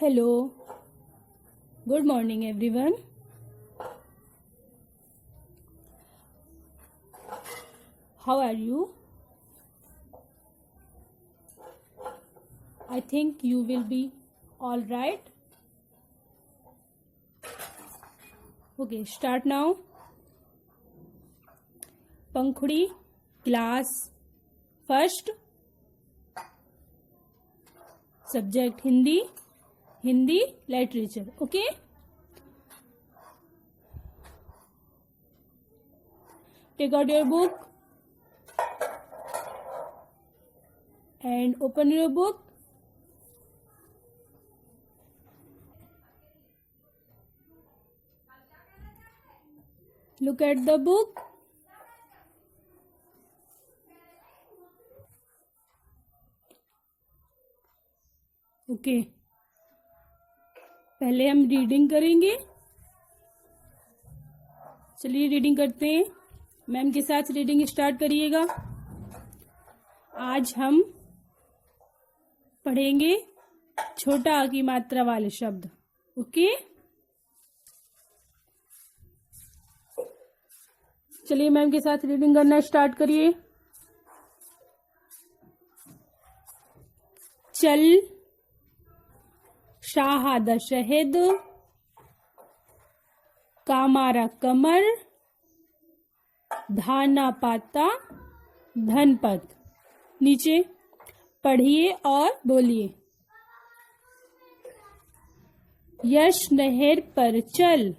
Hello, good morning everyone. How are you? I think you will be all right. Okay, start now. Pankhudi, class first. Subject Hindi literature. Okay. Take out your book and open your book. Look at the book. Okay पहले हम reading करेंगे। चलिए reading करते हैं। Ma'am के साथ reading start करिएगा। आज हम पढ़ेंगे छोटा आ की मात्रा वाले शब्द। ओके चलिए मैम के साथ रीडिंग करना स्टार्ट करिए। चल, शाहादा शहद, कामारा कमर, धाना पाता, धनपत। नीचे पढ़िए और बोलिए। यश नहर पर चल,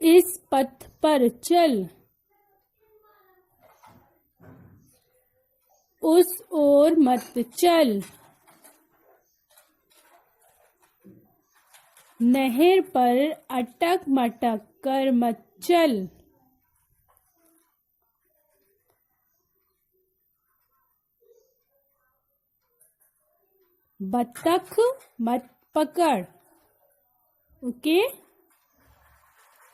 इस पथ पर चल, उस ओर मत चल, नहर पर अटक मटक कर मत चल, बत्तख मत पकड़। ओके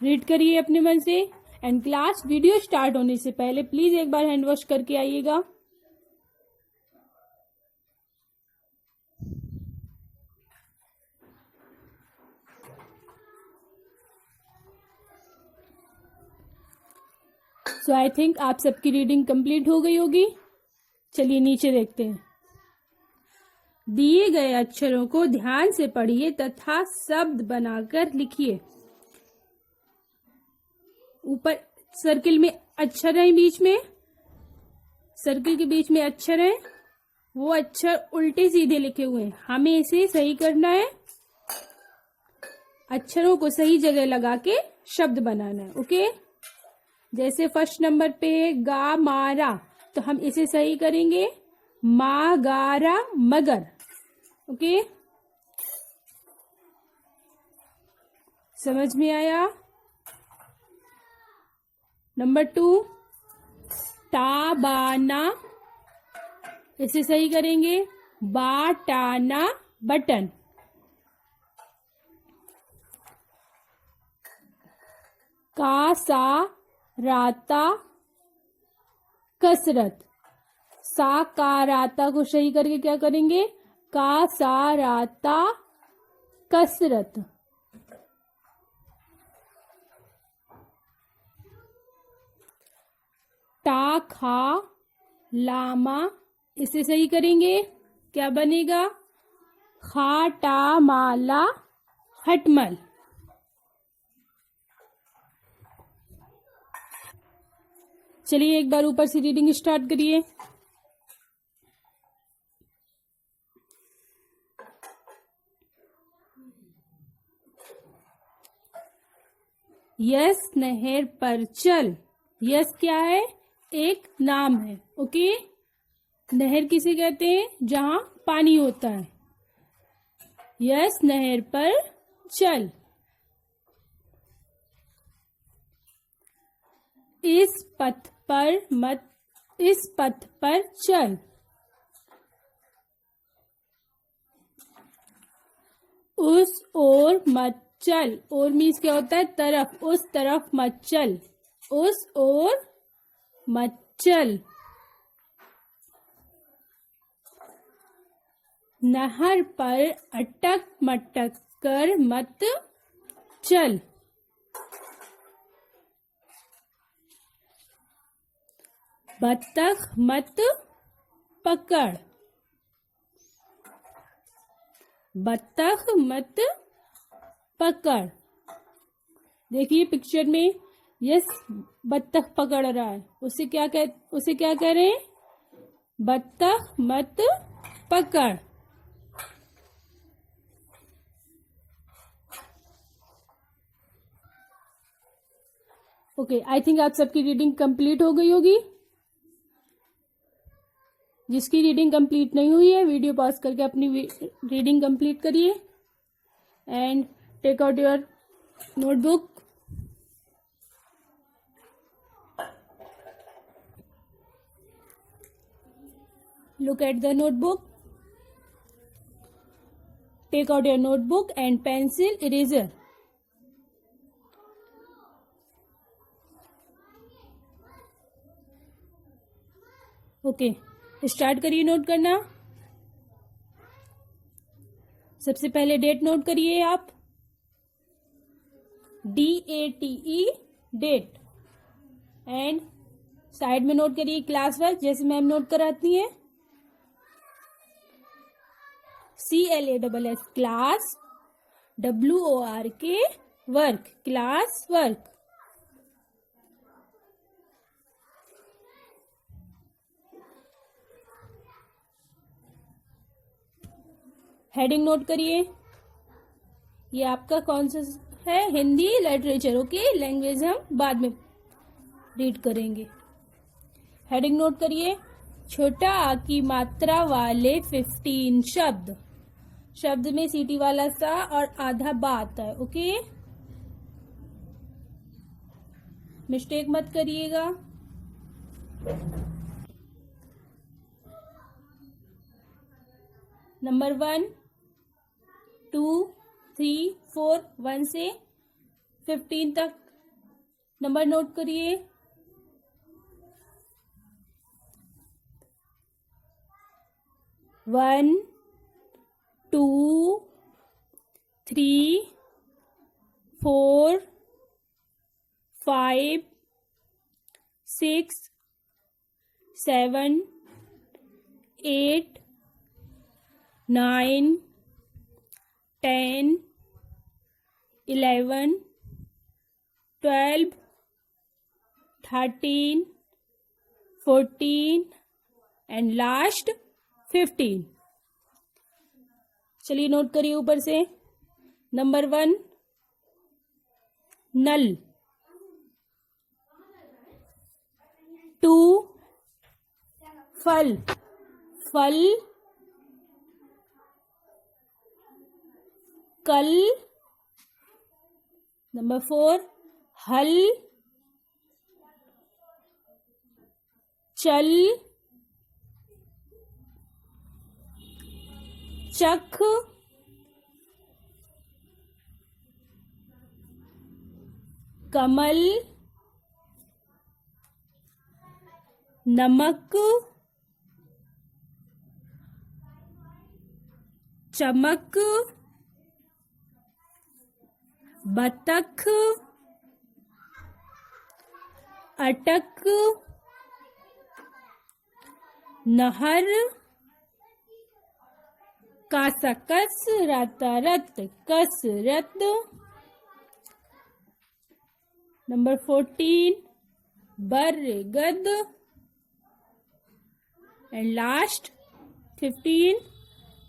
रीड करिए अपने मन से। एंड क्लास वीडियो स्टार्ट होने से पहले प्लीज एक बार हैंड वॉश करके आइएगा। सो आई थिंक आप सबकी रीडिंग कंप्लीट हो गई होगी। चलिए नीचे देखते हैं। दिए गए अक्षरों को ध्यान से पढ़िए तथा शब्द बनाकर लिखिए। ऊपर सर्किल में अक्षर है, बीच में सर्किल के बीच में अक्षर है, वो अक्षर उल्टे सीधे लिखे हुए हैं। हमें इसे सही करना है। अक्षरों को सही जगह लगा के शब्द बनाना है। ओके जैसे फर्स्ट नंबर पे गा मारा, तो हम इसे सही करेंगे मा गारा मगर। ओके समझ में आया। नंबर 2 टाबाना, इसे सही करेंगे बाटाना बटन। कासा राता कसरत, सा का राता को सही करके क्या करेंगे का सा राता कसरत। टा खा लामा, इसे सही करेंगे क्या बनेगा खा टा माला खटमल। चलिए एक बार ऊपर से रीडिंग स्टार्ट करिए। यस नहर पर चल। यस क्या है एक नाम है। ओके नहर किसे कहते हैं जहां पानी होता है। यस नहर पर चल, इस पथ पर चल, उस ओर मत चल। ओर मीन्स क्या होता है तरफ, उस तरफ मत चल, उस ओर मत चल। नहर पर अटक मटक कर मत चल। बत्तख मत पकड़। बत्तख मत पकड़। देखिए पिक्चर में, यस बत्तख पकड़ रहा है, उसे क्या कह रहे हैं? बत्तख मत पकड़। ओके, आई थिंक आप सबकी रीडिंग कंप्लीट हो गई होगी। जिसकी रीडिंग कंप्लीट नहीं हुई है, वीडियो पॉज करके अपनी रीडिंग कंप्लीट करिए and take out your notebook. Look at the notebook. Take out your notebook and pencil, eraser. Okay, start करिए नोट करना। सबसे पहले डेट नोट करिए आप, DATE डेट, एंड साइड में नोट करिए क्लास वर्क, जैसे मैम नोट कराती हैं। CLASS class, WORK work, class work. Heading note करिए, ये आपका कौन सा है? हिंदी लिटरेचर। ओके, लैंग्वेज हम बाद में रीड करेंगे। हेडिंग नोट करिए, छोटा आ की मात्रा वाले 15 शब्द। शब्द में सीटी वाला सा और आधा बा आता है। ओके, मिस्टेक मत करिएगा। नंबर 1, 2, 3, 4, 1 से 15 तक नंबर नोट करिए। One, 2, 3, 4, 5, 6, 7, 8, 9, 10, 11, 12, 13, 14 and last 15। चलिए नोट करिए ऊपर से। नंबर 1, नल। 2, फल, फल। कल। नंबर 4, हल, चल, चख, कमल, नमक, चमक, बतख, अटक, नहर, कासकस, रातारत, कसरत। नंबर 14, बरगद एंड लास्ट 15,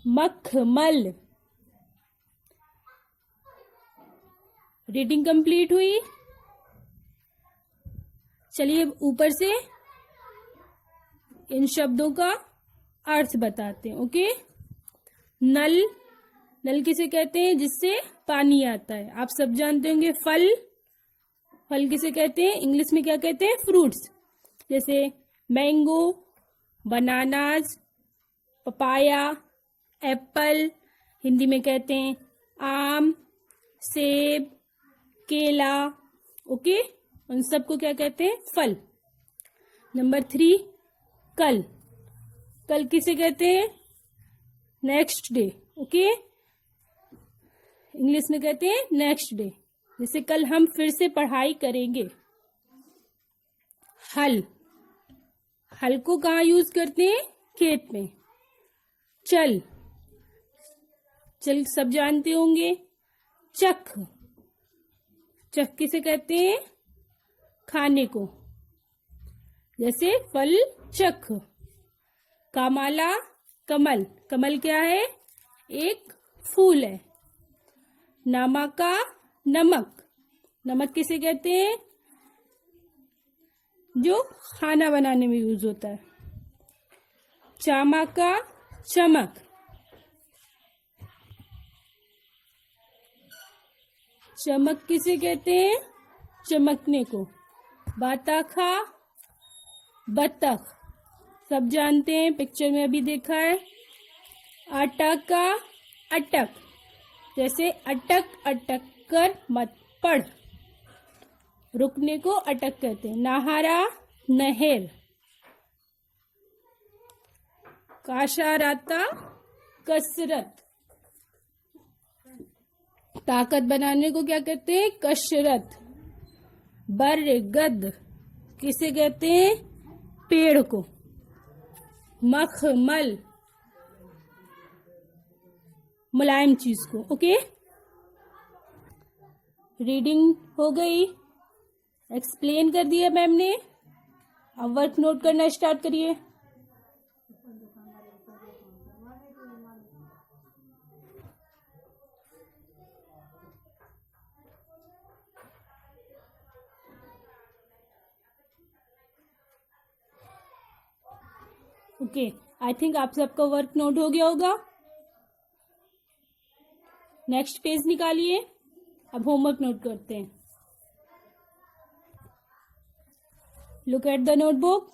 मखमल। रीडिंग कंप्लीट हुई। चलिए ऊपर से इन शब्दों का अर्थ बताते हैं। ओके, नल, नल किसे कहते हैं? जिससे पानी आता है, आप सब जानते होंगे। फल, फल किसे कहते हैं? इंग्लिश में क्या कहते हैं? फ्रूट्स, जैसे mango, bananas, papaya, Apple. Hindi में कहते हैं आम, सेब, केला। ओके, उन सबको क्या कहते हैं? फल। नंबर 3, कल, कल किसे कहते हैं? Next day, okay. इंग्लिश में कहते हैं नेक्स्ट डे। जैसे कल हम फिर से पढ़ाई करेंगे। हल, हल को कहाँ यूज करते हैं? खेत में। चल, चल सब जानते होंगे। चख, चख किसे कहते हैं? खाने को। जैसे फल चख। कामाला, कमल, कमल क्या है? एक फूल है। नमका, नमक, नमक किसे कहते हैं? जो खाना बनाने में यूज होता है। चामका, चमक, चमक किसे कहते हैं? चमकने को। बाताखा, बतख, सब जानते हैं, पिक्चर में अभी देखा है। अटका, अटक, जैसे अटक अटक कर मत पढ़, रुकने को अटक कहते हैं। नहारा, नहर। काशाराता, कसरत, ताकत बनाने को क्या कहते हैं? कसरत। बरगद किसे कहते हैं? पेड़ को। मखमल, मुलायम चीज को, ओके। रीडिंग हो गई, एक्सप्लेन कर दिया मैम ने। अब वर्क नोट करना स्टार्ट करिए। ओके, आई थिंक आप सबका वर्क नोट हो गया होगा। नेक्स्ट पेज निकालिए। अब होमवर्क नोट करते हैं। Look at the notebook.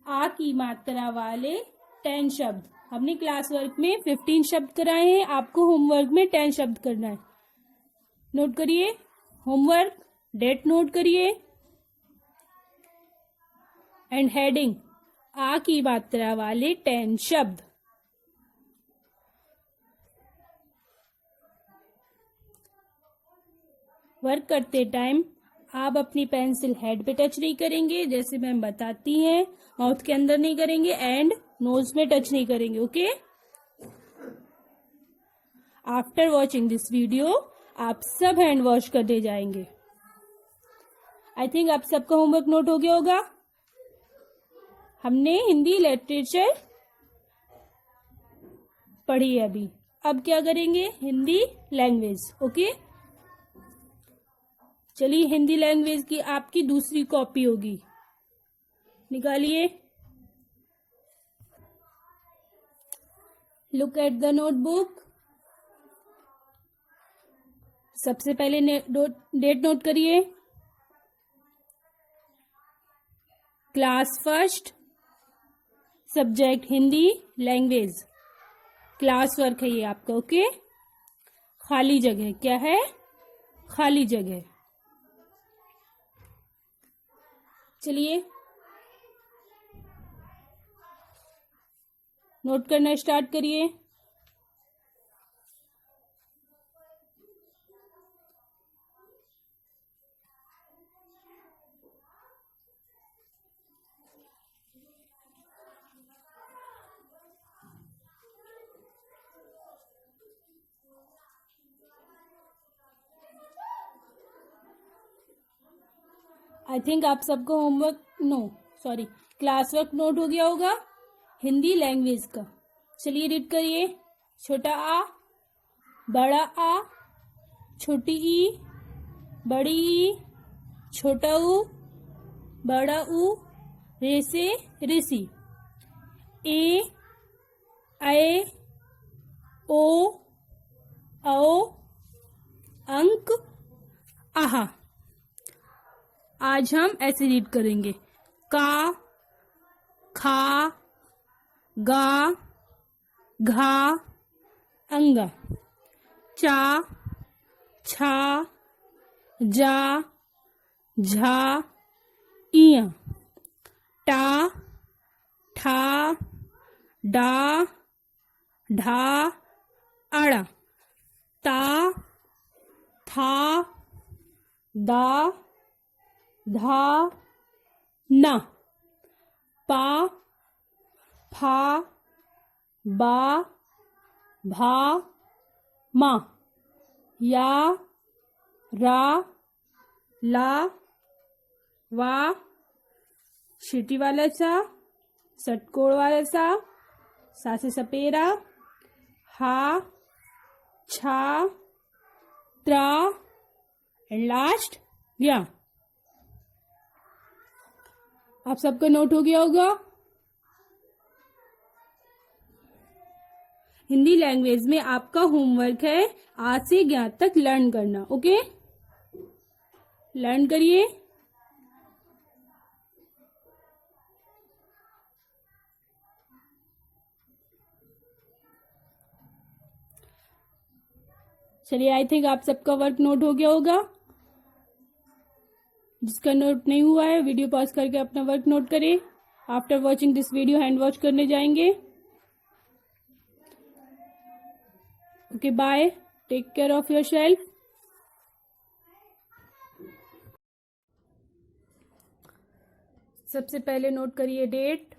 आ की मात्रा वाले 10 शब्द। हमने क्लास वर्क में 15 शब्द कराए हैं, आपको होमवर्क में 10 शब्द करना है। नोट करिए होमवर्क, डेट नोट करिए एंड हेडिंग आ की मात्रा वाले 10 शब्द। वर्क करते टाइम आप अपनी पेंसिल हेड पे टच नहीं करेंगे, जैसे मैम बताती हैं। माउथ के अंदर नहीं करेंगे एंड नोज में टच नहीं करेंगे, okay. After watching this video आप सब हैंड वॉश करने जाएंगे। आई थिंक आप सबका होमवर्क नोट हो गया होगा। हमने हिंदी लिटरेचर पढ़ी है अभी, अब क्या करेंगे? Hindi language, okay. चलिए, हिंदी लैंग्वेज की आपकी दूसरी कॉपी होगी, निकालिए। Look at the notebook. सबसे पहले डेट नोट करिए। Class first, subject Hindi language. Class work है ये आपका, ओके। खाली जगह क्या है? खाली जगह। चलिए नोट करना स्टार्ट करिए। आई थिंक आप सबको होमवर्क क्लास वर्क नोट हो गया होगा हिंदी लैंग्वेज का। चलिए रीड करिए। छोटा आ, बड़ा आ, छोटी ई, बड़ी ई, छोटा ऊ, बड़ा ऊ, रेसे ऋषि। ए, ऐ, ओ, औ, अंक, आहा। आज हम ऐसे रीड करेंगे। का, खा, गा, घा, अंगा। चा, छा, जा, झा, इया। टा, ठा डा ढा अड़ा ता था दा धा ना पा फा बा भा मा या रा ला वा शिटी वाला सा षटकोण वाला सा से सपेरा हा छा त्रा एंड लास्ट या। आप सबका नोट हो गया होगा। हिंदी लैंग्वेज में आपका होमवर्क है आज से 11 तक लर्न करना। ओके, लर्न करिए। चलिए, आई थिंक आप सबका वर्क नोट हो गया होगा। जिसका नोट नहीं हुआ है वीडियो पॉज करके अपना वर्क नोट करें। After watching this video hand wash करने जाएंगे। Okay, bye, take care of your self. सबसे पहले नोट करिए डेट।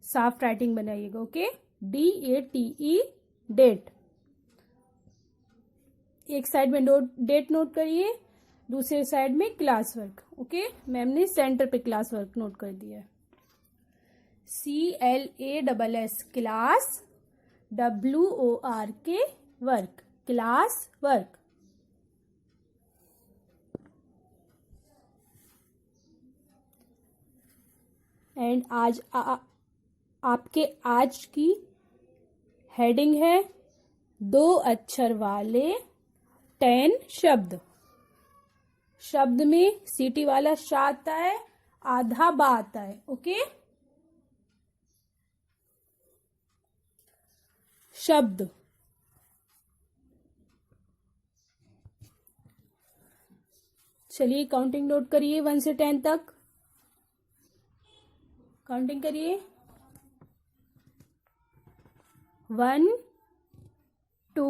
साफ राइटिंग बनाइएगा। Okay, DATE date. एक साइड में डेट नोट करिए, दूसरे साइड में क्लास वर्क। ओके, मैम ने सेंटर पे क्लास वर्क नोट कर दिया है। CLASS class, WORK work, class work. And आज आपके आज की हेडिंग है 2 अक्षर वाले 10 शब्द। शब्द में सीटी वाला श आता है, आधा बा आता है। ओके, शब्द। चलिए काउंटिंग नोट करिए 1 से 10 तक। काउंटिंग करिए। 1 2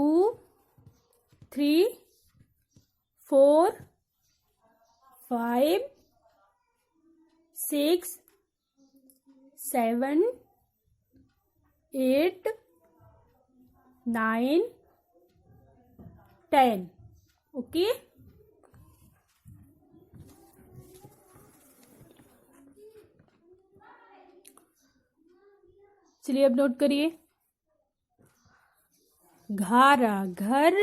3 4 5 6 7 8 9 10। ओके, चलिए अब नोट करिए। घारा घर,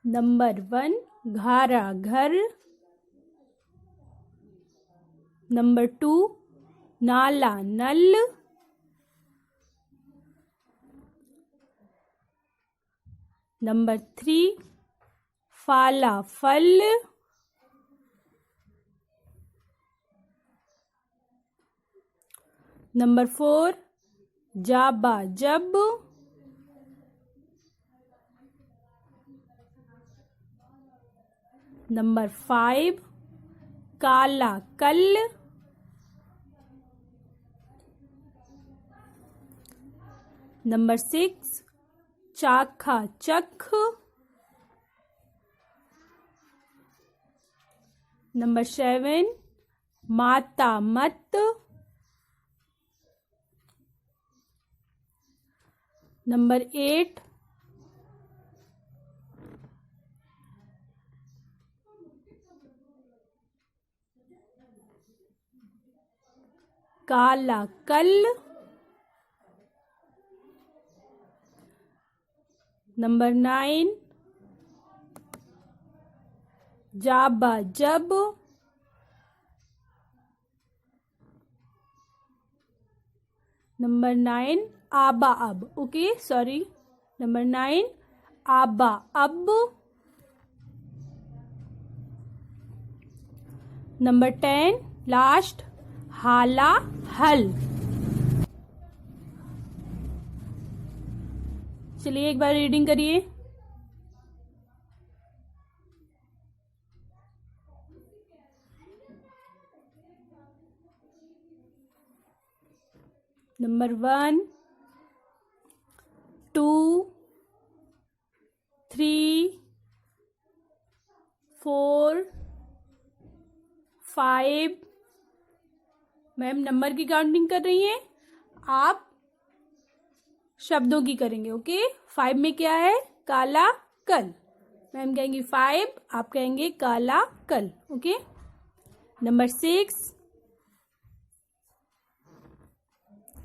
नंबर 1 घारा घर। नंबर 2 नाला नल। नंबर 3 फाला फल। नंबर 4 जाबा जब। नंबर 5 काला कल। नंबर 6 चाखा चख। नंबर 7 माता मत। नंबर 8 काला कल। नंबर 9 जाबा जब। नंबर 9 आबा अब। ओके, सॉरी, नंबर 9 आबा अब। नंबर 10 लास्ट हाला हल। चलिए एक बार रीडिंग करिए। नंबर 1, 2, 3, 4, 5। मैम नंबर की काउंटिंग कर रही हैं, आप शब्दों की करेंगे। ओके, 5 में क्या है? काला कल। मैम कहेंगी 5, आप कहेंगे काला कल। Okay, number 6,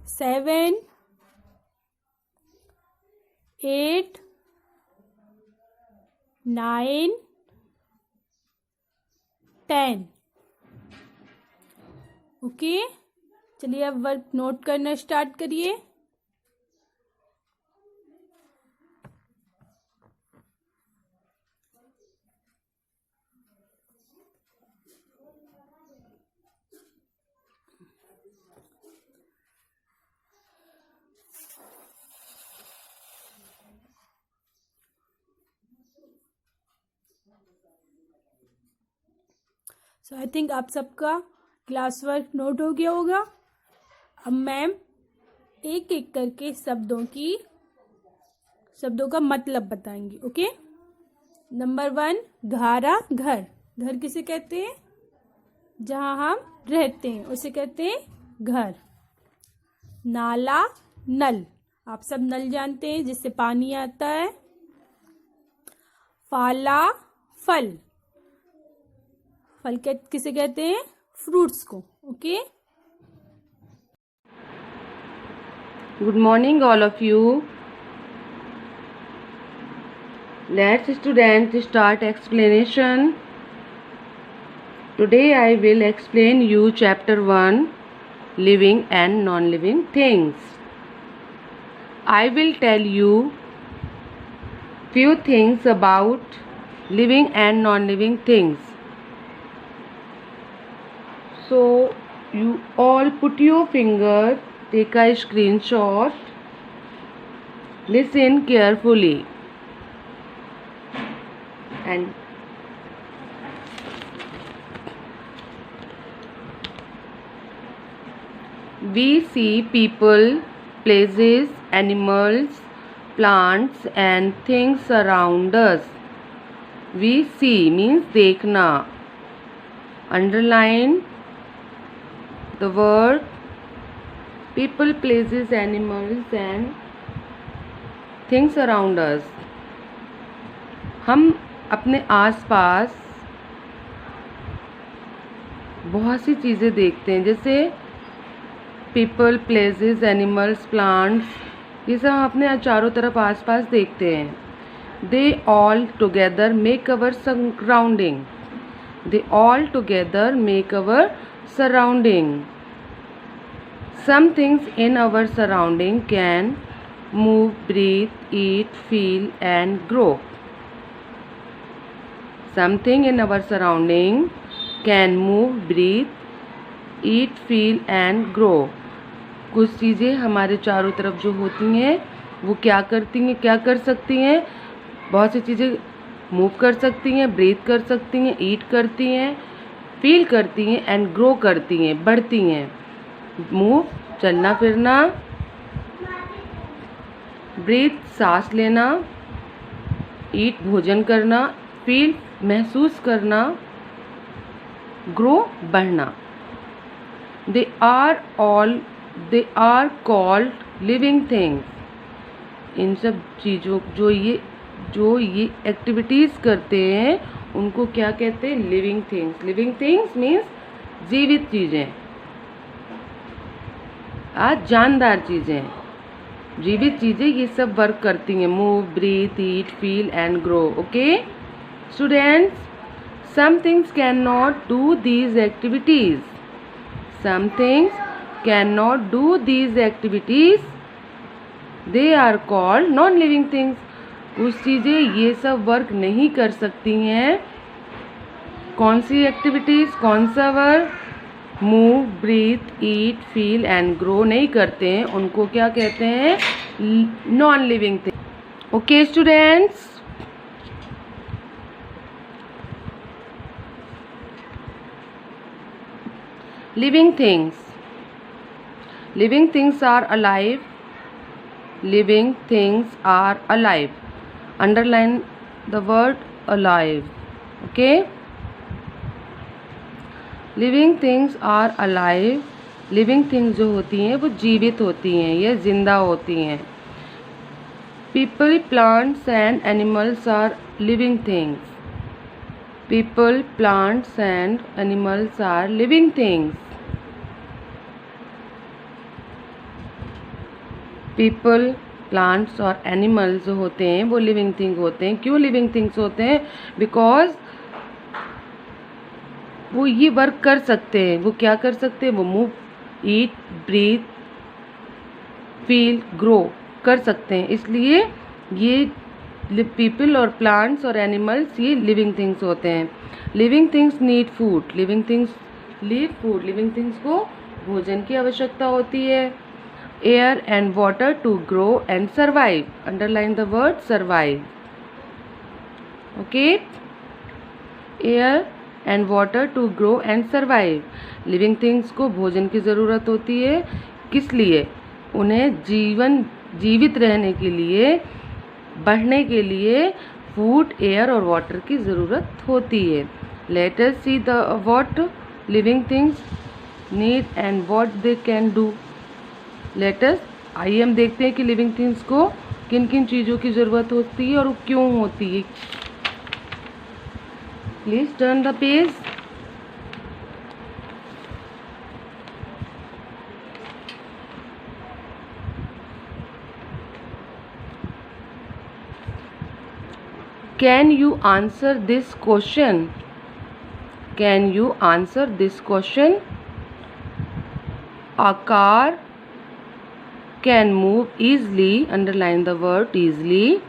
7, 8, 9, 10। ओके, चलिए अब वर्क नोट करना स्टार्ट करिए। सो आई थिंक आप सबका क्लास वर्क नोट हो गया होगा। अब मैम एक एक करके शब्दों का मतलब बताएंगी। ओके, नंबर 1, घारा घर। घर किसे कहते हैं? जहां हम रहते हैं उसे कहते हैं घर। नाला नल, आप सब नल जानते हैं जिससे पानी आता है। फाला फल, फल किसे कहते हैं? फ्रूट्स को। Okay, Good morning all of you. Let's students start explanation. Today I will explain you chapter 1, living and non-living things. I will tell you few things about living and non-living things. So you all put your finger, take a screenshot, listen carefully, and we see people, places, animals, plants and things around us. We see means देखना. Underline the word people, places, animals and things around us. हम अपने आसपास बहुत सी चीज़ें देखते हैं, जैसे people, places, animals, plants, ये सब हम अपने चारों तरफ आसपास देखते हैं। They all together make our surrounding. They all together make our surrounding. Some things in our surrounding can move, breathe, eat, feel and grow. Something in our surrounding can move, breathe, eat, feel and grow. कुछ चीज़ें हमारे चारों तरफ जो होती हैं वो क्या करती हैं, क्या कर सकती हैं? बहुत सी चीज़ें मूव कर सकती हैं, ब्रीथ कर सकती हैं, ईट करती हैं, फील करती हैं एंड ग्रो करती हैं, बढ़ती हैं। मूव चलना फिरना, ब्रीथ सांस लेना, ईट भोजन करना, फील महसूस करना, ग्रो बढ़ना। They are called living things. इन सब चीज़ों जो ये एक्टिविटीज़ करते हैं उनको क्या कहते हैं? Living things. Living things means जीवित चीज़ें, जानदार चीज़ें, जीवित चीज़ें, ये सब वर्क करती हैं। Move, breathe, eat, feel and grow. Okay students, some things can not do these activities. Some things can not do these activities, they are called non living things. कुछ चीज़ें ये सब वर्क नहीं कर सकती हैं। कौन सी एक्टिविटीज़, कौन सा work? Move, breathe, eat, feel and grow नहीं करते हैं, उनको क्या कहते हैं? Non living thing. Okay students, living things. Living things are alive, living things are alive. Underline the word alive. Okay, living things are alive. Living things जो होती हैं वो जीवित होती हैं, ये जिंदा होती हैं. People, plants and animals are living things. People, plants and animals are living things. People, plants और एनिमल्स जो होते हैं वो लिविंग थिंग होते हैं. क्यों लिविंग थिंग्स होते हैं? बिकॉज वो ये वर्क कर सकते हैं. वो क्या कर सकते हैं? वो मूव, ईट, ब्रीथ, फील, ग्रो कर सकते हैं. इसलिए ये पीपल और प्लांट्स और एनिमल्स ये लिविंग थिंग्स होते हैं. Living things need food. Living things need food. Living things को भोजन की आवश्यकता होती है. Air and water to grow and survive. Underline the word survive. Okay, air and water to grow and survive. Living things को भोजन की ज़रूरत होती है. किस लिए? उन्हें जीवित रहने के लिए, बढ़ने के लिए फूड, एयर और वाटर की ज़रूरत होती है. Let us see the what living things need and what they can do. Let us, आइए हम देखते हैं कि लिविंग थिंग्स को किन किन चीज़ों की ज़रूरत होती है और क्यों होती है. Please turn the page. Can you answer this question? Can you answer this question? A car can move easily. Underline the word easily.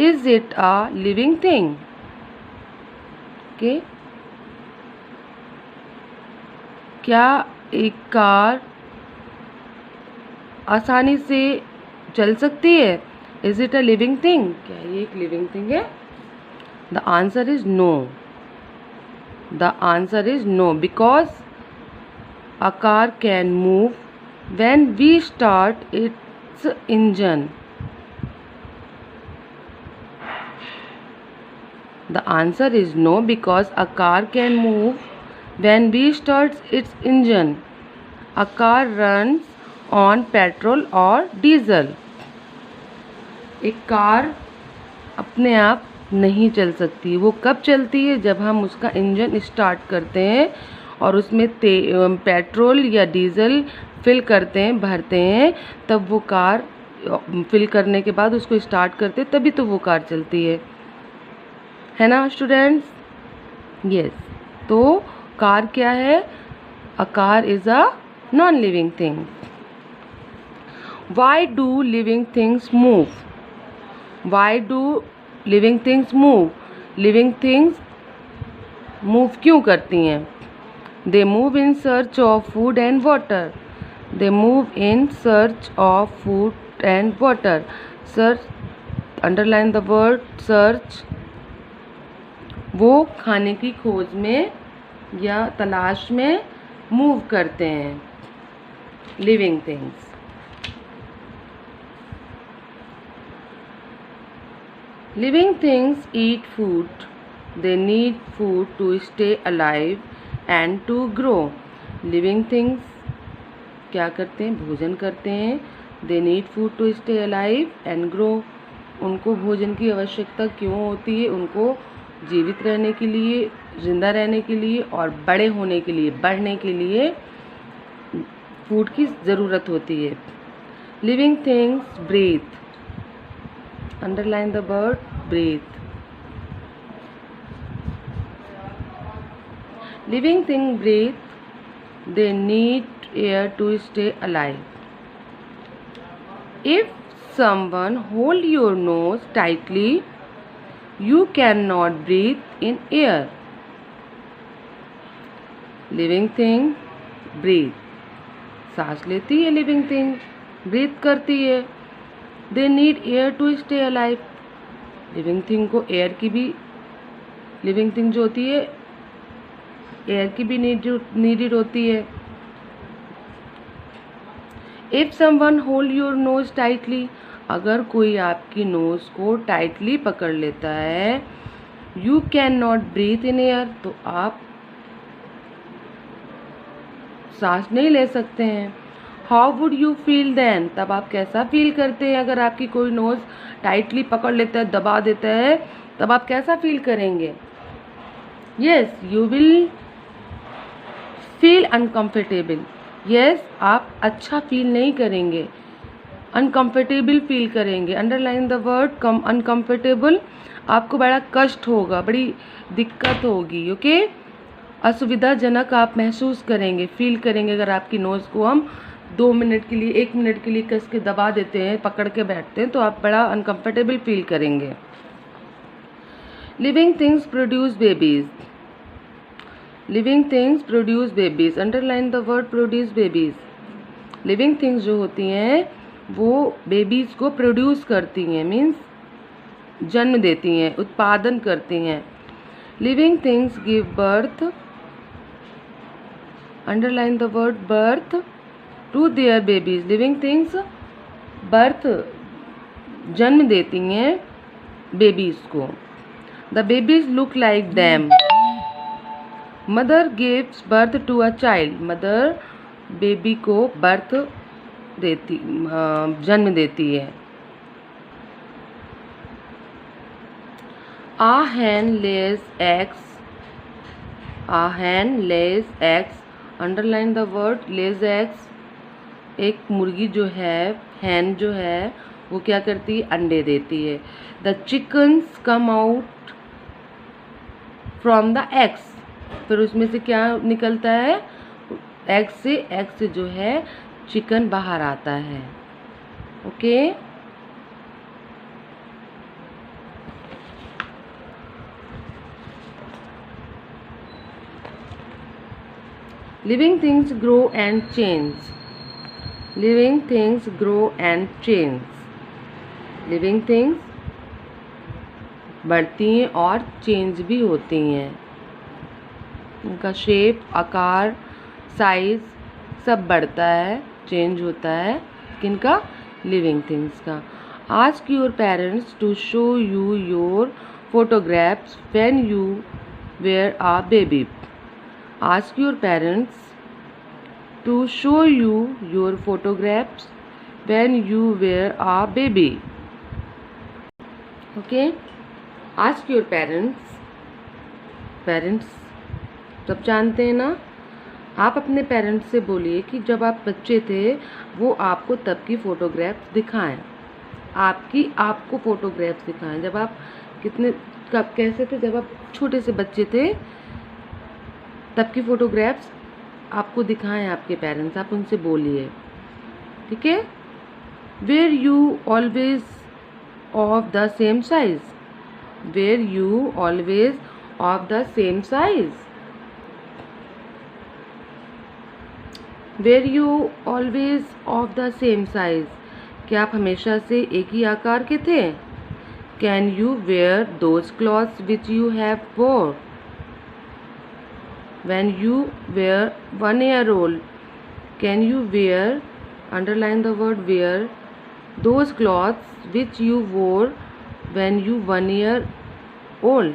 Is it a living thing? Okay. क्या एक कार आसानी से चल सकती है? Is it a living thing? क्या ये एक living thing है? The answer is no. The answer is no, because a car can move when we start its engine. The answer is no, because a car can move when we start its engine. A car runs on petrol or diesel. एक car अपने आप नहीं चल सकती. वो कब चलती है? जब हम उसका इंजन स्टार्ट करते हैं और उसमें पेट्रोल या डीजल फिल करते हैं, भरते हैं, तब वो कार फिल करने के बाद उसको स्टार्ट करते हैं, तभी तो वो कार चलती है ना स्टूडेंट्स? यस. तो कार क्या है? A car is a non living thing. Why do living things move? Why do living things move? Living things move क्यों करती हैं? They move in search of food and water. They move in search of food and water. Search, underline the word search. वो खाने की खोज में या तलाश में मूव करते हैं. Living things. Living things eat food. They need food to stay alive and to grow. Living things क्या करते हैं? भोजन करते हैं. They need food to stay alive and grow. उनको भोजन की आवश्यकता क्यों होती है? उनको जीवित रहने के लिए, जिंदा रहने के लिए और बड़े होने के लिए, बढ़ने के लिए फूड की ज़रूरत होती है. Living things breathe. Underline the word breathe. Living things breathe. They need air to stay alive. If someone hold your nose tightly, you cannot breathe in air. Living thing breathe. सांस लेती है living thing, breathe करती है. They need air to stay alive. Living thing को air की भी, living thing जो होती है एयर की भी नीडेड होती है. If someone hold your nose tightly, अगर कोई आपकी नोज को टाइटली पकड़ लेता है, you can not breathe in air, तो आप सांस नहीं ले सकते हैं। How would you feel then, तब आप कैसा फील करते हैं अगर आपकी कोई नोज टाइटली पकड़ लेता है, दबा देता है, तब आप कैसा फील करेंगे? Yes, you will feel uncomfortable. Yes, आप अच्छा फील नहीं करेंगे, अनकंफर्टेबल फील करेंगे। Underline the word uncomfortable. आपको बड़ा कष्ट होगा, बड़ी दिक्कत होगी, ओके। असुविधाजनक आप महसूस करेंगे, फील करेंगे अगर आपकी नोज़ को हम 2 मिनट के लिए, 1 मिनट के लिए कस के दबा देते हैं, पकड़ के बैठते हैं, तो आप बड़ा अनकंफर्टेबल फील करेंगे। Living things produce babies. Living things produce babies. Underline the word produce babies. Living things जो होती हैं वो बेबीज को प्रोड्यूस करती हैं, मीन्स जन्म देती हैं, उत्पादन करती हैं। Living things give birth, underline the word birth, to their babies. Living things birth, जन्म देती हैं बेबीज को। The babies look like them. Mother gives birth to a child. Mother baby को बर्थ देती, जन्म देती है। A hen lays eggs. A hen lays eggs. Underline the word lays eggs. एक मुर्गी जो है, hen जो है, वो क्या करती है? अंडे देती है। The chickens come out from the eggs. फिर उसमें से क्या निकलता है? एग से जो है चिकन बाहर आता है, okay. Living things grow and change. Living things grow and change. Living things बढ़ती हैं और चेंज भी होती हैं, उनका शेप, आकार, साइज सब बढ़ता है, चेंज होता है। किनका? लिविंग थिंग्स का। Ask your parents to show you your photographs when you were a baby. Ask your parents to show you your photographs when you were a baby, okay. Ask your parents, parents सब जानते हैं ना। आप अपने parents से बोलिए कि जब आप बच्चे थे वो आपको तब की फ़ोटोग्राफ्स दिखाएं, आपको फ़ोटोग्राफ्स दिखाएं जब आप कब कैसे थे, जब आप छोटे से बच्चे थे तब की फ़ोटोग्राफ्स आपको दिखाएं आपके पेरेंट्स, आप उनसे बोलिए, ठीक है। Were you always of the same size. Were you always of the same size. Were you always of the same size. क्या आप हमेशा से एक ही आकार के थे? Can you wear those clothes which you have wore when you were 1 year old? Can you wear, underline the word wear, those clothes which you wore when you 1 year old?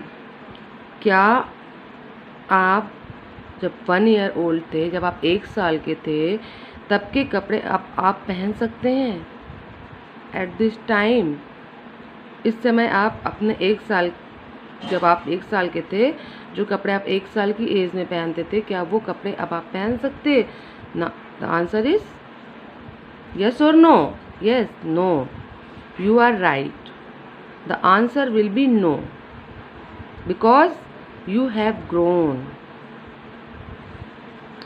क्या आप जब 1 year old थे, जब आप 1 साल के थे, तब के कपड़े आप पहन सकते हैं? एट दिस टाइम, इस समय आप अपने 1 साल, जब आप 1 साल के थे, जो कपड़े आप 1 साल की एज में पहनते थे, क्या वो कपड़े अब आप पहन सकते ना? द आंसर इज यस और no. Yes, no, you are right. The answer will be no because you have grown.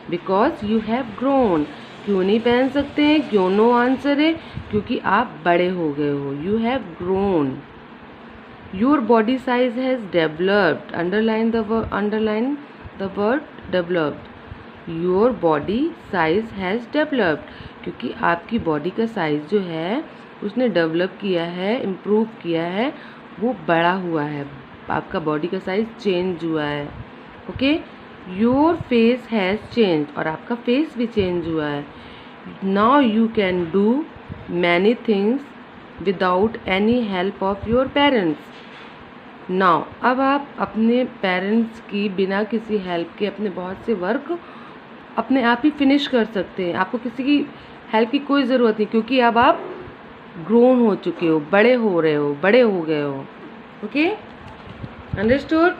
Because you have grown. क्यों नहीं पहन सकते हैं? क्यों नो आंसर है? क्योंकि आप बड़े हो गए हो, you have grown. Your body size has developed. Underline the word developed. Your body size has developed, क्योंकि आपकी बॉडी का साइज जो है उसने डेवलप किया है, इम्प्रूव किया है, वो बड़ा हुआ है, आपका बॉडी का साइज चेंज हुआ है, okay. Your face has change, और आपका फेस भी चेंज हुआ है। Now you can do many things without any help of your parents. Now अब आप अपने पेरेंट्स की बिना किसी हेल्प के अपने बहुत से वर्क अपने आप ही फिनिश कर सकते हैं। आपको किसी की हेल्प की कोई ज़रूरत नहीं, क्योंकि अब आप ग्रोन हो चुके हो, बड़े हो रहे हो, बड़े हो गए हो। Okay, understood.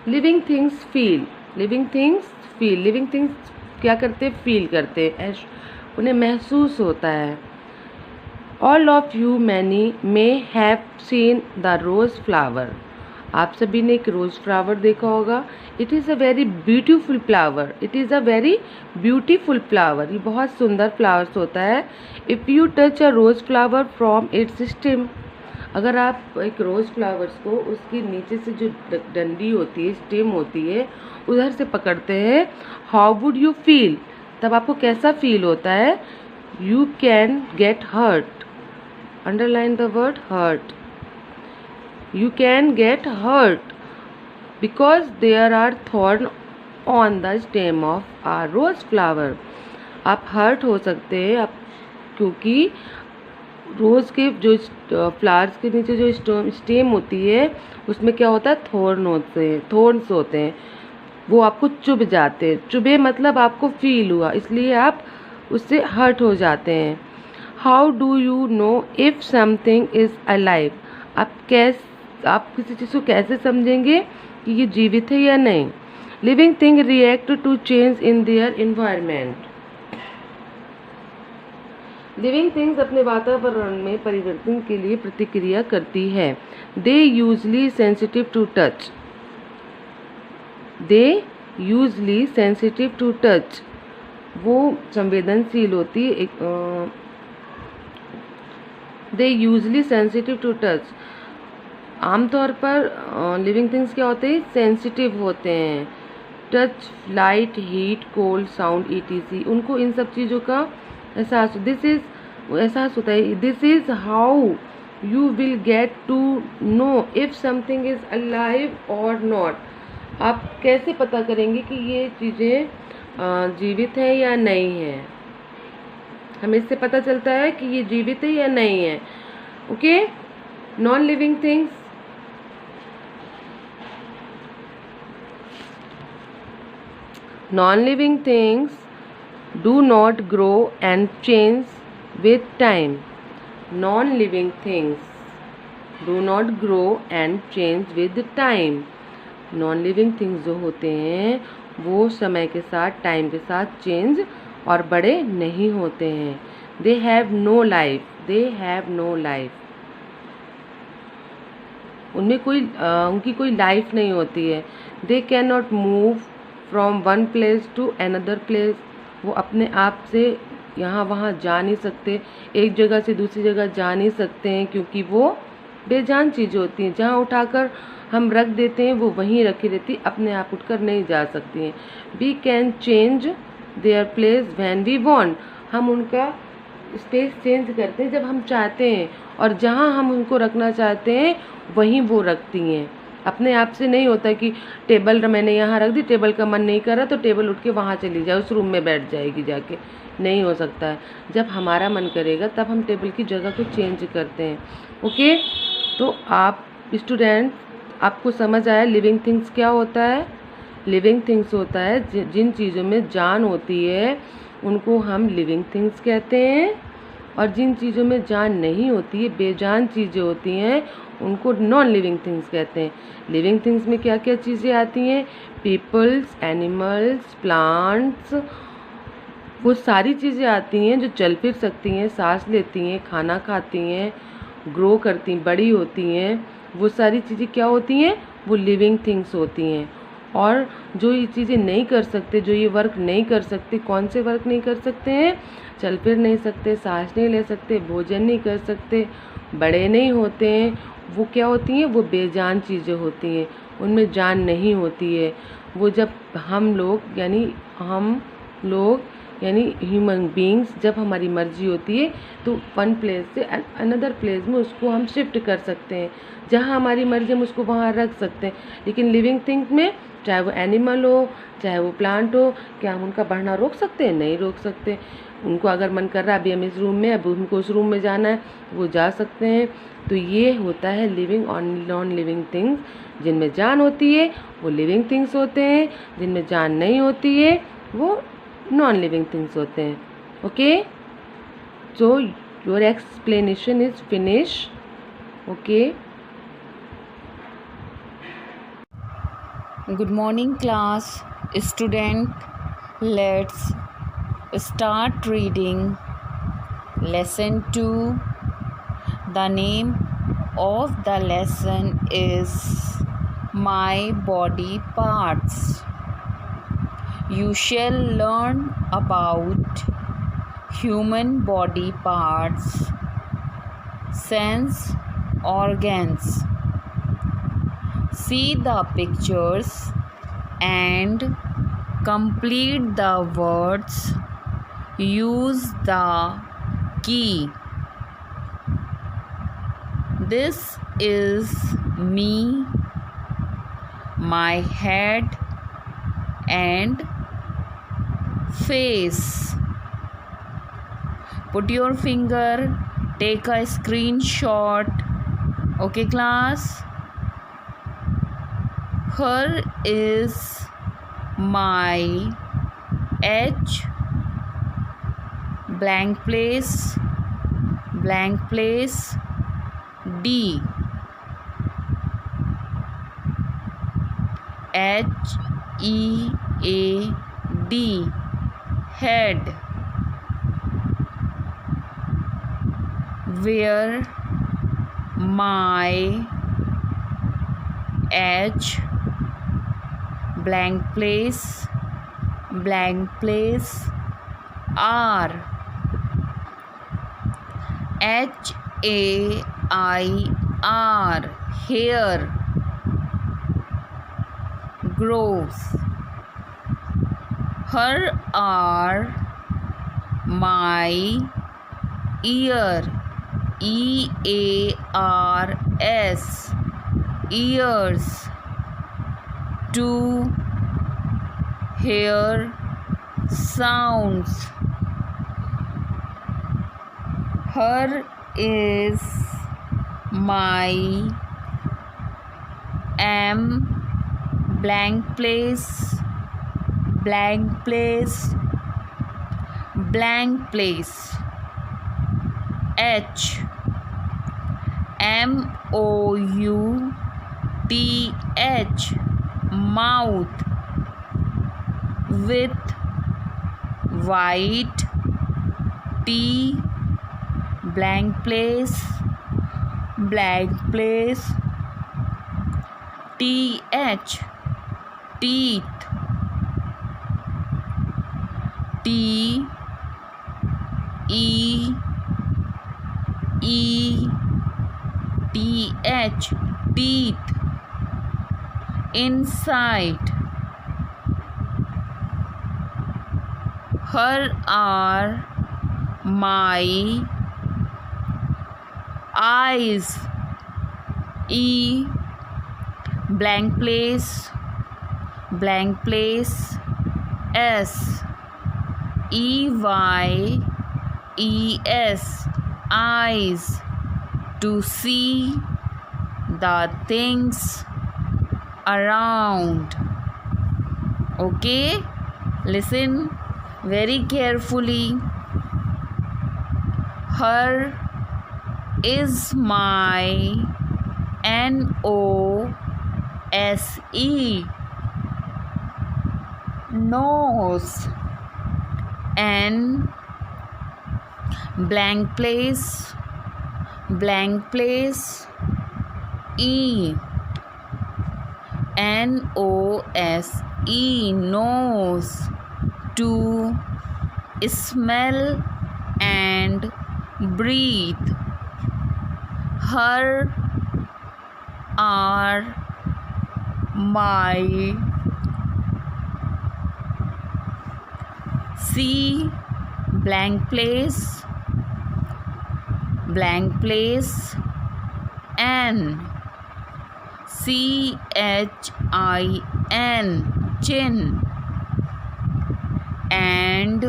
Living things feel, living things feel, living things क्या करते हैं? फील करते हैं, उन्हें महसूस होता है। All of you many may have seen the rose flower, आप सभी ने एक रोज़ फ्लावर देखा होगा। It is a very beautiful flower, it is a very beautiful flower, ये बहुत सुंदर फ्लावर्स होता है। If you touch a rose flower from its stem, अगर आप एक रोज़ फ्लावर्स को उसके नीचे से जो डंडी होती है, स्टेम होती है, उधर से पकड़ते हैं, हाउ वुड यू फील, तब आपको कैसा फील होता है? You can get hurt, underline the word hurt, you can get hurt because there are thorn on the stem of a rose flower, आप हर्ट हो सकते हैं आप, क्योंकि रोज़ के जो फ्लावर्स के नीचे जो स्टेम होती है उसमें क्या होता है? थॉर्न्स होते हैं, वो आपको चुभ जाते हैं। चुभे मतलब आपको फील हुआ, इसलिए आप उससे हर्ट हो जाते हैं। How do you know if something is alive, आप किसी चीज़ को कैसे समझेंगे कि ये जीवित है या नहीं? Living thing react to change in their environment, living things अपने वातावरण में परिवर्तन के लिए प्रतिक्रिया करती है। They usually sensitive to touch, they usually sensitive to touch, वो संवेदनशील होती है। They usually sensitive to touch, आमतौर पर लिविंग थिंग्स क्या होते हैं? सेंसिटिव होते हैं। Touch, light, heat, cold, sound, etc, उनको इन सब चीज़ों का एहसास होता है। This is how you will get to know if something is alive और नॉट, आप कैसे पता करेंगे कि ये चीज़ें जीवित है या नहीं है? हमें इससे पता चलता है कि ये जीवित है या नहीं है। Okay, non living things, non-living things do not grow and change with time. Non-living things do not grow and change with time. Non-living things जो होते हैं वो समय के साथ, टाइम के साथ चेंज और बड़े नहीं होते हैं। They have no life, they have no life. उनकी कोई लाइफ नहीं होती है। They cannot move from one place to another place, वो अपने आप से यहाँ वहाँ जा नहीं सकते, एक जगह से दूसरी जगह जा नहीं सकते हैं, क्योंकि वो बेजान चीज़ें होती हैं। जहाँ उठाकर हम रख देते हैं वो वहीं रखी रहती, अपने आप उठकर नहीं जा सकती हैं। We can change their place when we want, हम उनका स्पेस चेंज करते हैं जब हम चाहते हैं, और जहाँ हम उनको रखना चाहते हैं वहीं वो रखती हैं। अपने आप से नहीं होता कि टेबल मैंने यहाँ रख दी, टेबल का मन नहीं कर रहा तो टेबल उठ के वहाँ चली जाए, उस रूम में बैठ जाएगी जाके, नहीं हो सकता है। जब हमारा मन करेगा तब हम टेबल की जगह को चेंज करते हैं। ओके, तो आप स्टूडेंट, आपको समझ आया लिविंग थिंग्स क्या होता है? लिविंग थिंग्स होता है जिन चीज़ों में जान होती है उनको हम लिविंग थिंग्स कहते हैं, और जिन चीज़ों में जान नहीं होती है, बेजान चीज़ें होती हैं, उनको नॉन लिविंग थिंग्स कहते हैं। लिविंग थिंग्स में क्या क्या चीज़ें आती हैं? पीपल्स, एनिमल्स, प्लांट्स, वो सारी चीज़ें आती हैं जो चल फिर सकती हैं, सांस लेती हैं, खाना खाती हैं, ग्रो करती, बड़ी होती हैं। वो सारी चीज़ें क्या होती हैं? वो लिविंग थिंग्स होती हैं। और जो ये चीज़ें नहीं कर सकते, जो ये वर्क नहीं कर सकते, कौन से वर्क नहीं कर सकते हैं? चल फिर नहीं सकते, सांस नहीं ले सकते, भोजन नहीं कर सकते, बड़े नहीं होते हैं, वो क्या होती हैं? वो बेजान चीज़ें होती हैं, उनमें जान नहीं होती है। वो जब हम लोग यानी ह्यूमन बीइंग्स जब हमारी मर्जी होती है तो वन प्लेस से अनदर प्लेस में उसको हम शिफ्ट कर सकते हैं, जहाँ हमारी मर्जी हम उसको वहाँ रख सकते हैं। लेकिन लिविंग थिंग्स में चाहे वो एनिमल हो चाहे वो प्लांट हो, क्या हम उनका बढ़ना रोक सकते हैं? नहीं रोक सकते। उनको अगर मन कर रहा है अभी हम इस रूम में, अब उनको उस रूम में जाना है, वो जा सकते हैं। तो ये होता है लिविंग और नॉन लिविंग थिंग्स। जिनमें जान होती है वो लिविंग थिंग्स होते हैं, जिनमें जान नहीं होती है वो नॉन लिविंग थिंग्स होते हैं। Okay, so your explanation is finish. Okay, Good morning, class. Student, let's start reading lesson 2. The name of the lesson is My Body Parts. You shall learn about human body parts, sense organs. See the pictures and complete the words. Use the key. This is me, my head and face. Put your finger, take a screenshot. Okay, class? Here is my H blank place D. HEAD, head. Where my H blank place R. HAIR, hair. Grows. Here are my ear, EARS, ears. To hear sounds. Here is my M blank place H, MOUTH, mouth. With white T blank place TH, teeth. TEETH, teeth. Inside. Here are my eyes, E blank place S, EYES, eyes. To see the things around. Okay, listen very carefully. Here is my NOSE, nose. N blank place E, NOSE, nose. To smell and breathe. Here are my C blank place N CHIN chin and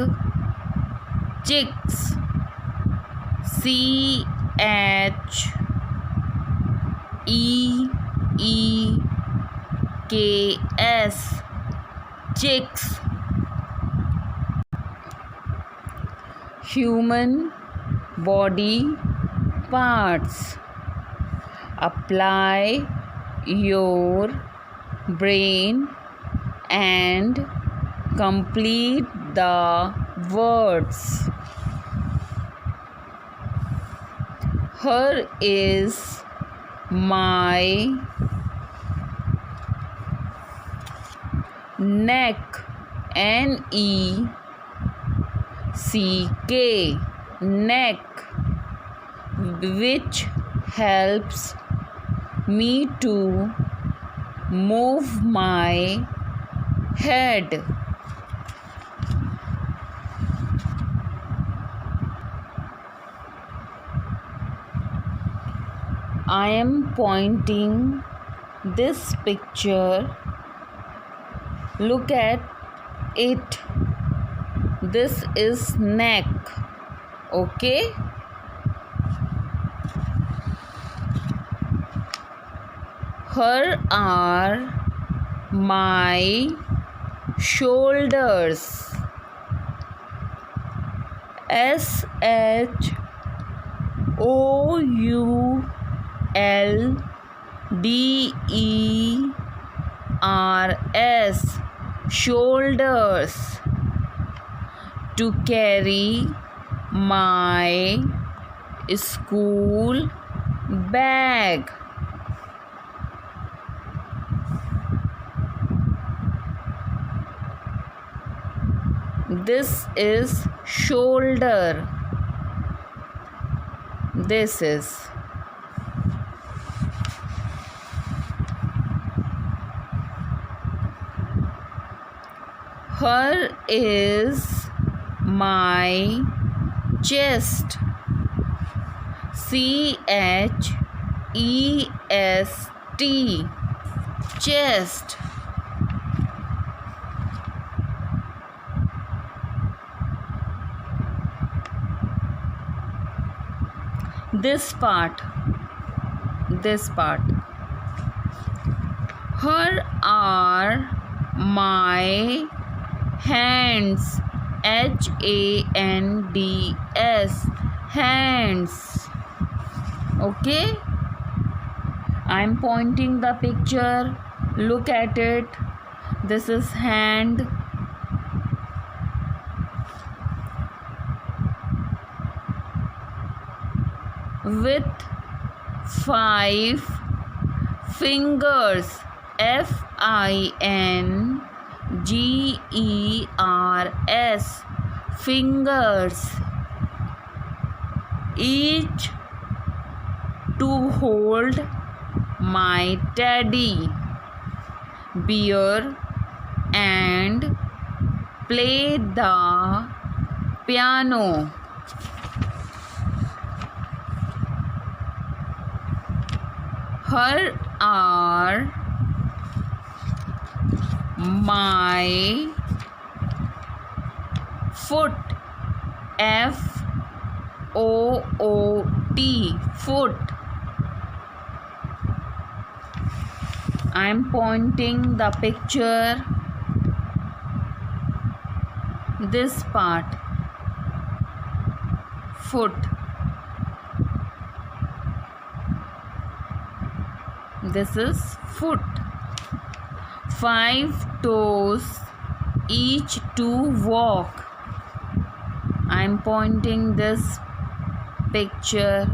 chicks CHEEKS chicks. Human body parts. Apply your brain and complete the words. Her is my neck NECK neck, which helps me to move my head. I am pointing this picture. Look at it. This is neck. Okay? Here are my shoulders. SHOULDERS shoulders, to carry my school bag. This is shoulder. This is here is my chest. CHEST chest. This part. Here are my hands. HANDS hands. Okay, I'm pointing the picture. Look at it. This is hand. With 5 fingers. FINGERS fingers, each to hold my teddy bear and play the piano. Here are my foot. FOOT foot. I am pointing the picture. This part, foot. This is foot. 5 toes, each to walk. I am pointing this picture.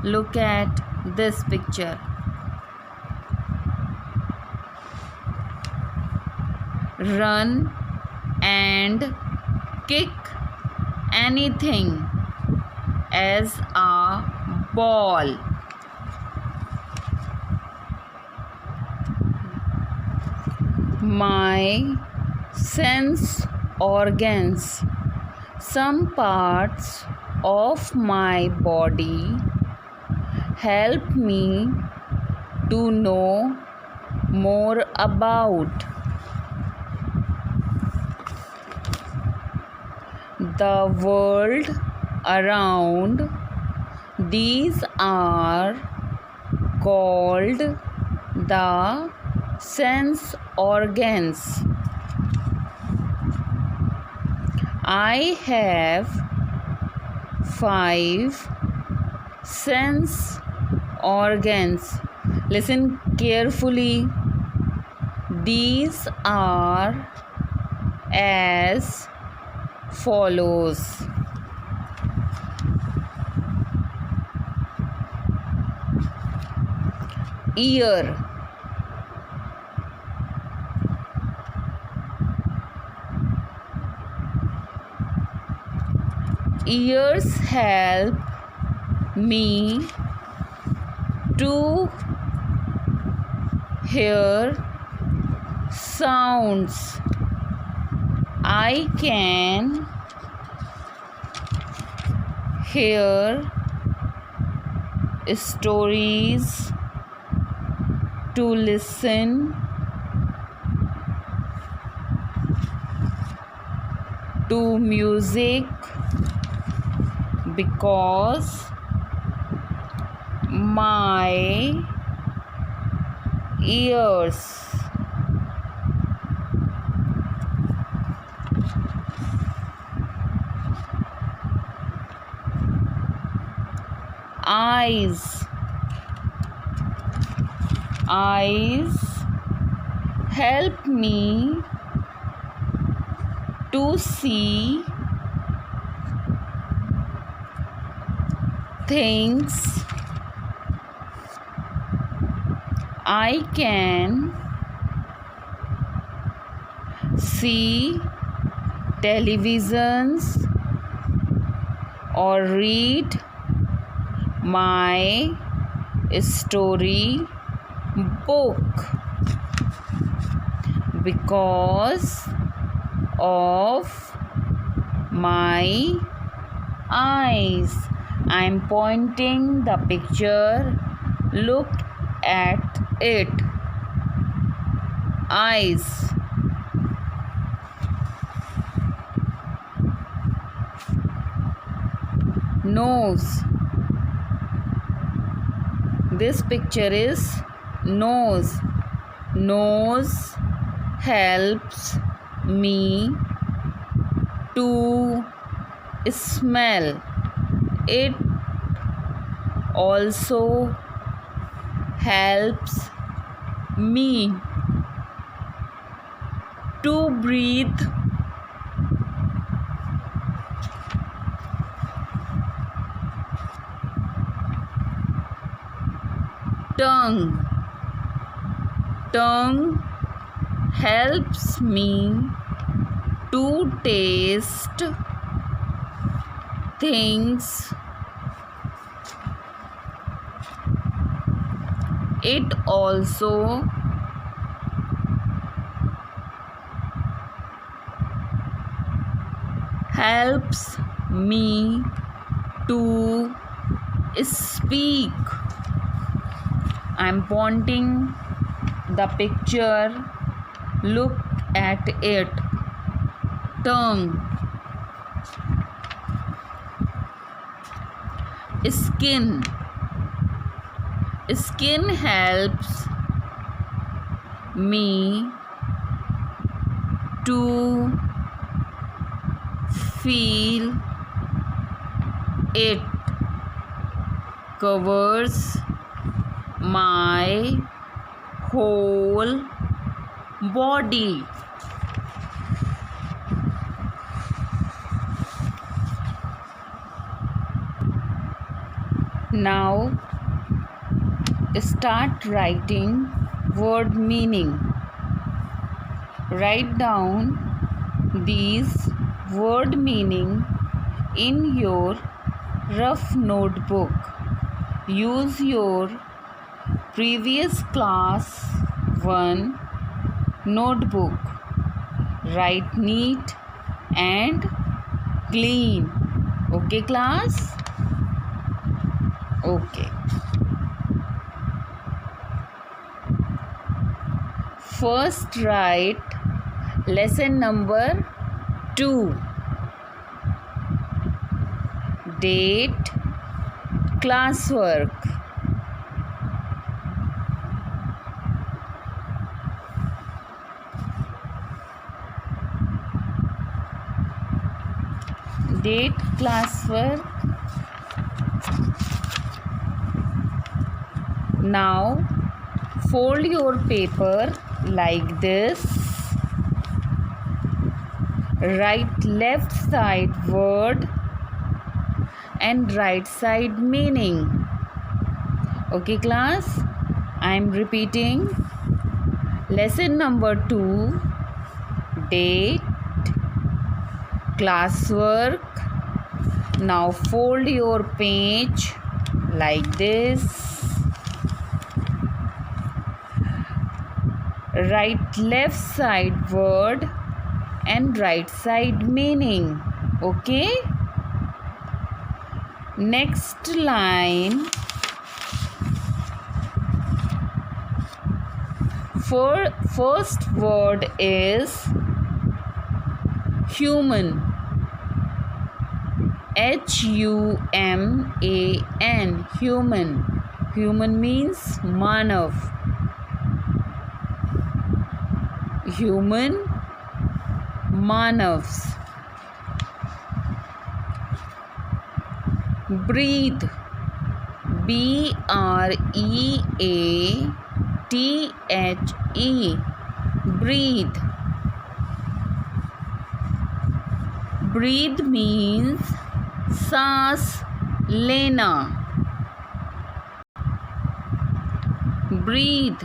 Look at this picture. Run and kick anything as a ball. My sense organs. Some parts of my body help me to know more about the world around. These are called the sense organs. I have 5 sense organs. Listen carefully. These are as follows. Ear. Ears help me to hear sounds. I can hear stories, to listen to music, because my ears. Eyes. Eyes help me to see things. I can see televisions or read my story book because of my eyes. I'm pointing the picture. Look at it. Eyes. Nose. This picture is nose. Nose helps me to smell. It also helps me to breathe. Tongue. Tongue helps me to taste things. It also helps me to speak. I'm pointing the picture. Look at it. Tongue. Skin. Skin helps me to feel. It covers my whole body. Now start writing word meaning. Write down these word meaning in your rough notebook. Use your previous class 1 notebook. Write neat and clean. Okay, class? Okay. First write lesson number 2. Date, classwork. Date, classwork. Now fold your paper like this. Write left side word and right side meaning. Okay, class? I am repeating. Lesson number 2. Date, classwork. Now fold your page like this. Write left side word and right side meaning. Okay? Next line. First word is human. Human. Human. Human means manav. Human, manavs. Breathe. breathe. Breathe. Breathe means सांस लेना. Breathe.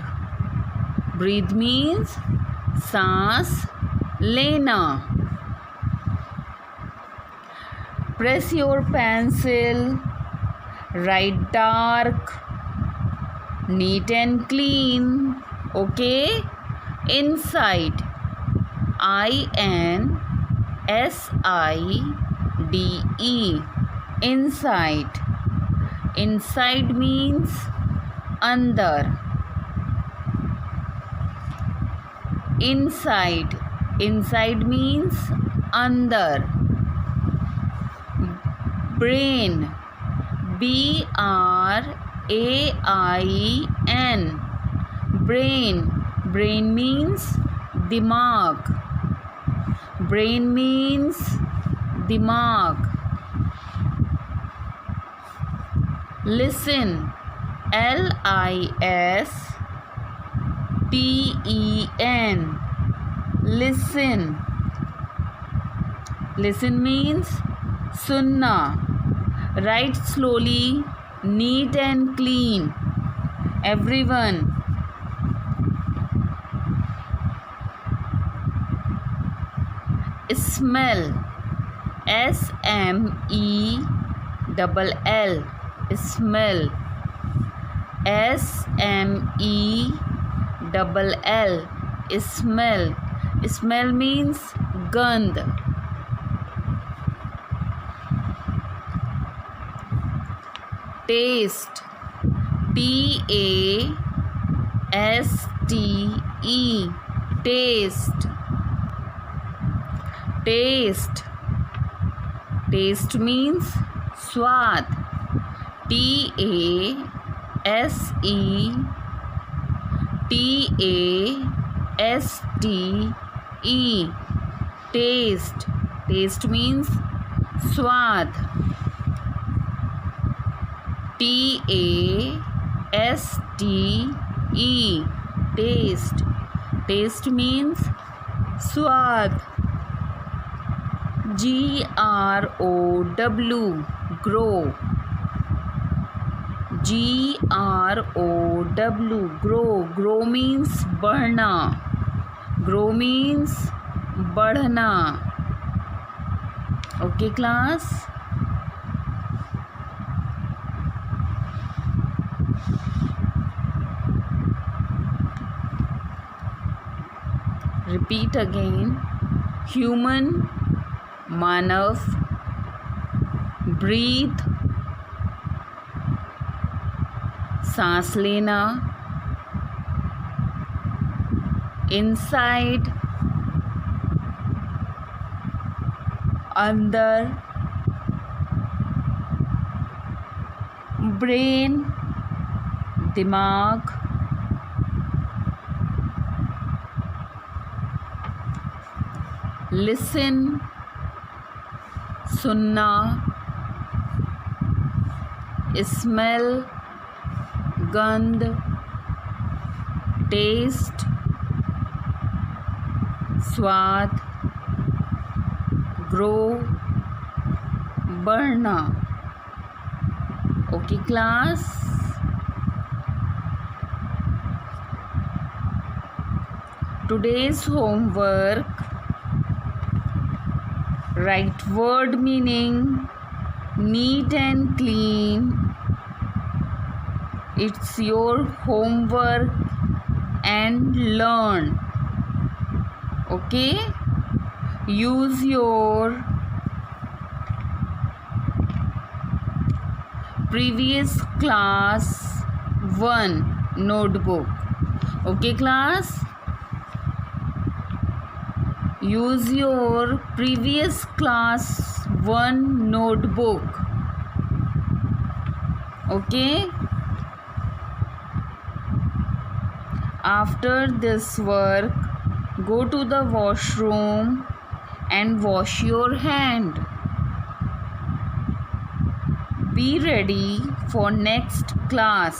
Breathe means सांस लेना. Press your pencil. Write dark, neat and clean. Okay? Inside. INSIDE. Inside. Inside means अंदर. Inside. Inside means अंदर. Brain. BRAIN. Brain. Brain means दिमाग. Brain means दिमाग. Listen. LISTEN. Listen. Listen means सुनना. Write slowly, neat and clean. Everyone. Smell. SMELL. Smell. SMELL. Smell. Smell means gandh. Taste. TASTE. Taste. Taste. Taste means स्वाद. TASE. Taste. Taste means स्वाद. TASTE. Taste. Taste means स्वाद. GROW. Grow. GROW. Grow. Grow means बढ़ना. Grow means बढ़ना. Okay, class? Repeat again. Human, manav, breathe, सांस लेना, inside, अंदर, brain, दिमाग, listen, सुनना, smell, गंध, taste, स्वाद, grow, बढ़ना. Okay class. Today's homework: write word meaning, neat and clean. It's your homework and learn. Okay? Use your previous class 1 notebook. Okay class? Use your previous class 1 notebook. Okay? After this work, go to the washroom and wash your hand. Be ready for next class.